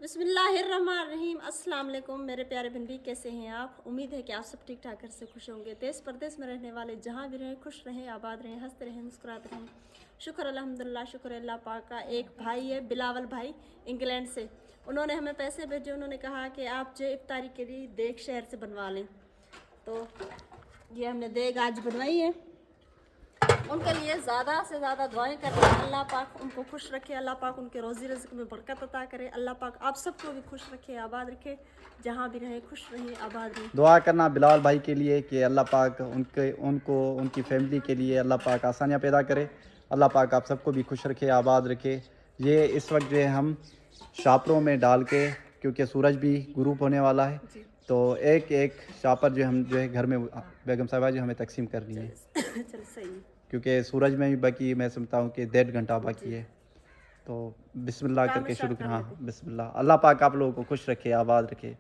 बिस्मिल्लाहिर्रहमानिर्रहीम। अस्सलाम वालेकुम मेरे प्यारे बंदी, कैसे हैं आप? उम्मीद है कि आप सब ठीक ठाक घर से खुश होंगे। देश परदेश में रहने वाले जहाँ भी रहें खुश रहें, आबाद रहें, हंसते रहें, मुस्कुराते रहें। शुक्र अल्हम्दुलिल्लाह, शुक्र अल्लाह पाक का। एक भाई है बिलावल भाई, इंग्लैंड से, उन्होंने हमें पैसे भेजे। उन्होंने कहा कि आप जो इफ्तारी के लिए देग शहर से बनवा लें, तो ये हमने देग आज बनवाई है। उनके लिए ज़्यादा से ज़्यादा दुआएं करते हैं, अल्लाह पाक उनको खुश रखे, अल्लाह पाक उनके रोज़ी रज़्क़ में बरकत अता करे, अल्लाह पाक आप सबको भी खुश रखे, आबाद रखे, जहाँ भी रहें खुश रहें, आबाद रहें। दुआ करना बिलाल भाई के लिए कि अल्लाह पाक उनको उनकी फैमिली के लिए अल्लाह पाक आसानियाँ पैदा करे, अल्लाह पाक आप सबको भी खुश रखे, आबाद रखे। ये इस वक्त जो है हम शापरों में डाल के, क्योंकि सूरज भी गुरूब होने वाला है, तो एक एक शापर जो हम जो है घर में बेगम साहिबा जो हमें तकसीम करनी है, चल सही है। क्योंकि सूरज में भी बाकी मैं समझता हूँ कि 1.5 घंटा बाकी है। तो बिस्मिल्लाह काम करके शुरू स्टार्ट कर हाँ लेते हैं। बिस्मिल्लाह। अल्लाह पाक आप लोगों को खुश रखे, आबाद रखे।